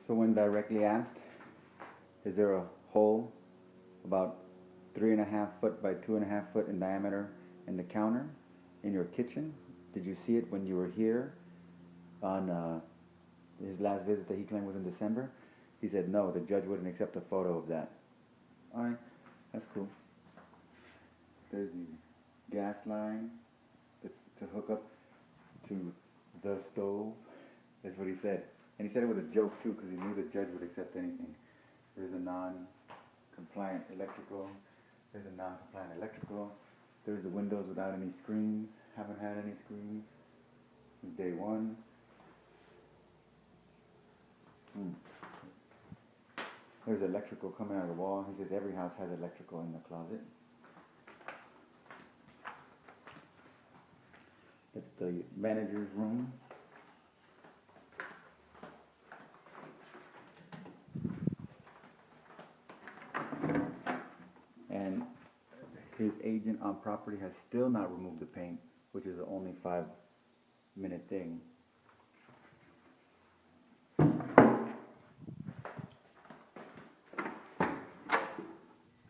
So when directly asked, is there a hole about 3.5 foot by 2.5 foot in diameter in the counter in your kitchen? Did you see it when you were here on his last visit that he claimed was in December? He said no, the judge wouldn't accept a photo of that. All right, that's cool. There's the gas line that's to hook up to the stove. That's what he said. And he said it with a joke too, because he knew the judge would accept anything. There's a non-compliant electrical. There's a non-compliant electrical. There's the windows without any screens. Haven't had any screens since day one. There's electrical coming out of the wall. He says every house has electrical in the closet. That's the manager's room. And his agent on property has still not removed the paint, which is only a 5-minute thing.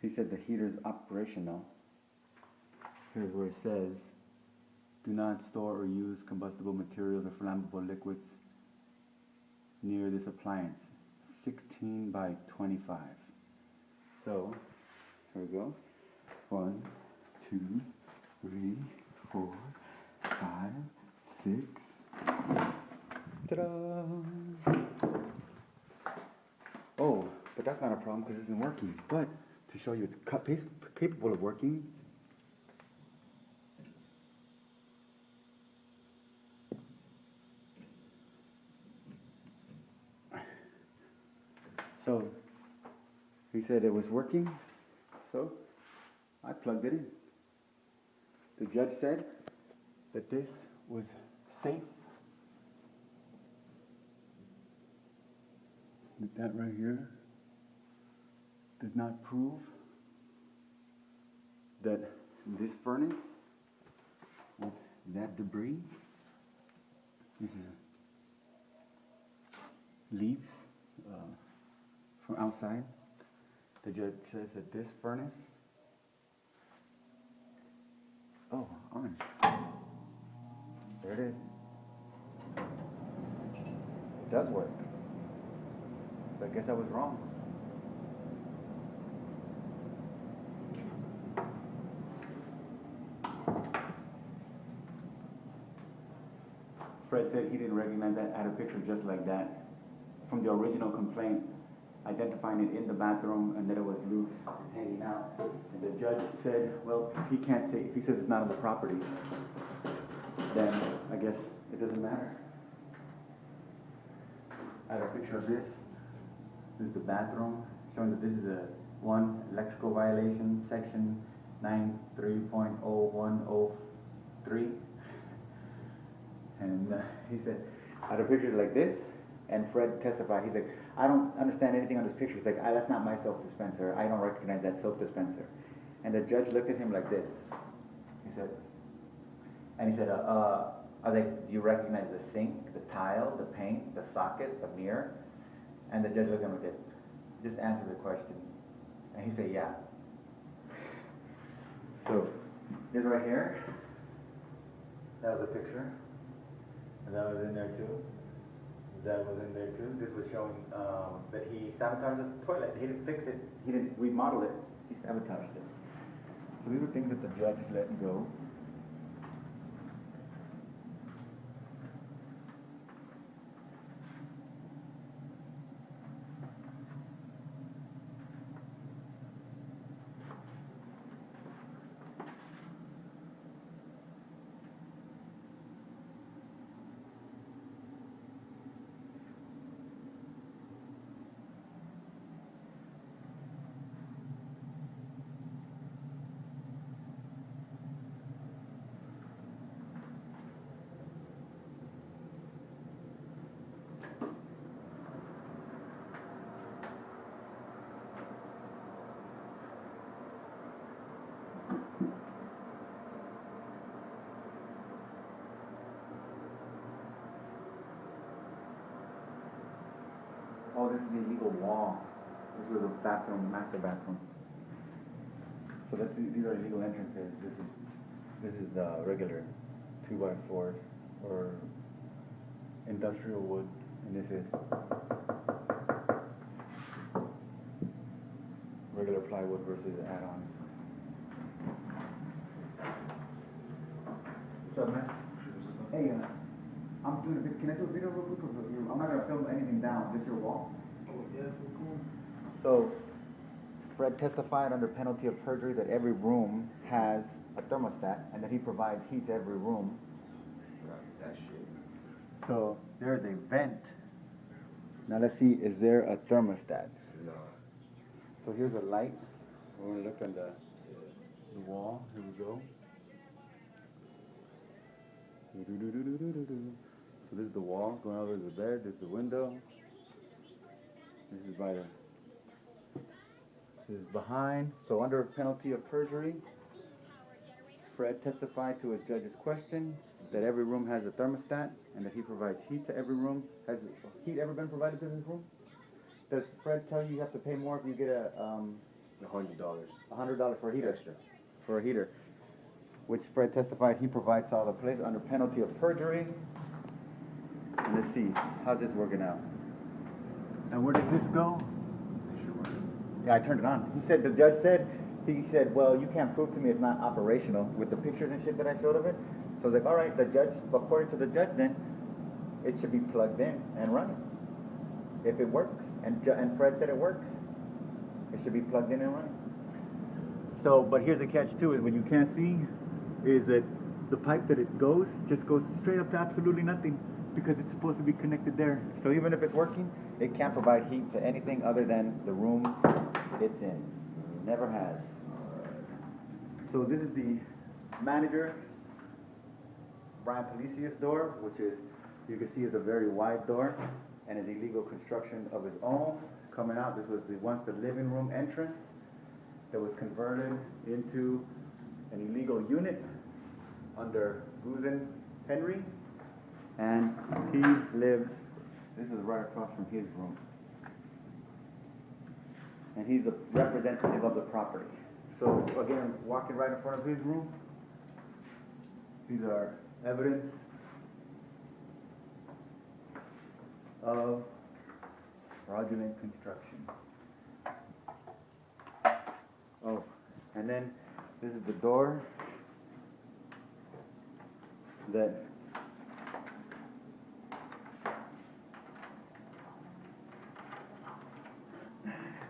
He said the heater's operational. Here's where it says, do not store or use combustible materials or flammable liquids near this appliance. 16 by 25. So, here we go. 1, 2, 3, 4, 5, 6. Ta-da! Oh, but that's not a problem because it isn't working. But to show you it's capable of working, so he said it was working, so I plugged it in. The judge said that this was safe. That right here does not prove that this furnace with that debris, this is leaves from outside. The judge says that this furnace, oh, on. There it is. It does work. So I guess I was wrong. Fred said he didn't recognize that. I had a picture just like that from the original complaint, identifying it in the bathroom and that it was loose and hanging out. And the judge said, well, he can't say, if he says it's not on the property, then I guess it doesn't matter. I have a picture of this. This is the bathroom, showing that this is a electrical violation, section 93.0103. And he said, I had a picture like this, and Fred testified. He's like, I don't understand anything on this picture. He's like, that's not my soap dispenser. I don't recognize that soap dispenser. And the judge looked at him like this. He said, do you recognize the sink, the tile, the paint, the socket, the mirror? And the judge looked at him like this. Just answer the question. And he said, yeah. So, this right here, that was a picture. And that was in there too. That was in there too. This was showing that he sabotaged the toilet. He didn't fix it. He didn't remodel it. He sabotaged it. So these were things that the judge let go. Oh, this is the illegal wall. This was a bathroom, master bathroom. So these are illegal entrances. This is the regular 2x4s or industrial wood, and this is regular plywood versus add-ons. What's up, man? Hey, I'm doing a video. Can I do a video real quick? I'm not gonna film anything down, just your wall. Oh, yeah, cool. So, Fred testified under penalty of perjury that every room has a thermostat and that he provides heat to every room. That shit. So, there's a vent. Now let's see, is there a thermostat? No. So here's a light. We're gonna look on the wall. Here we go. So this is the wall going over to the bed. This is the window. This is by the. This is behind. So under penalty of perjury, Fred testified to his judge's question that every room has a thermostat and that he provides heat to every room. Has heat ever been provided to this room? Does Fred tell you have to pay more if you get $100. $100 for a heater? Extra. For a heater, which Fred testified he provides all the place under penalty of perjury. And let's see, how's this working out? And where does this go? Yeah, I turned it on. He said, the judge said, he said, well, you can't prove to me it's not operational with the pictures and shit that I showed of it. So I was like, all right, the judge, according to the judge then, it should be plugged in and running. If it works, and Fred said it works, it should be plugged in and running. So, but here's the catch too, is what you can't see is that the pipe that it goes just goes straight up to absolutely nothing because it's supposed to be connected there. So even if it's working, it can't provide heat to anything other than the room it's in. Never has. So this is the manager, Brian Policius door, which is, you can see is a very wide door and is illegal construction of his own. Coming out, this was once the living room entrance that was converted into an illegal unit under Guzan Henry, and he lives, this is right across from his room, and he's the representative of the property. So again, walking right in front of his room, these are evidence of fraudulent construction. Oh, and then this is the door that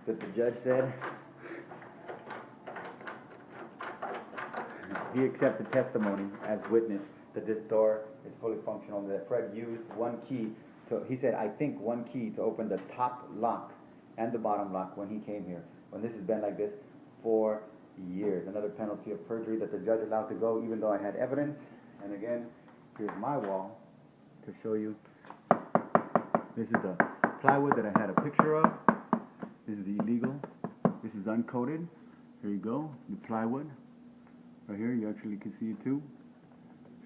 the judge said he accepted testimony as witness that this door is fully functional, that Fred used one key to, he said, I think one key to open the top lock and the bottom lock when he came here. When this has been like this for years. Another penalty of perjury that the judge allowed to go even though I had evidence. And again, here's my wall to show you. This is the plywood that I had a picture of. This is the illegal. This is uncoated. Here you go, the plywood. Right here, you actually can see it too.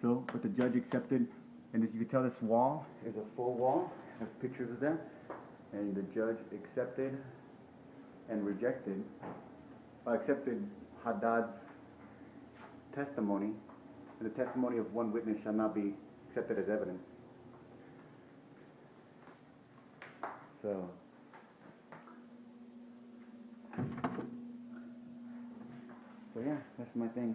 So, but the judge accepted, and as you can tell, this wall is a full wall. I have pictures of that. And the judge accepted and rejected, accepted Haddad's testimony, and the testimony of one witness shall not be accepted as evidence. So, yeah, that's my thing.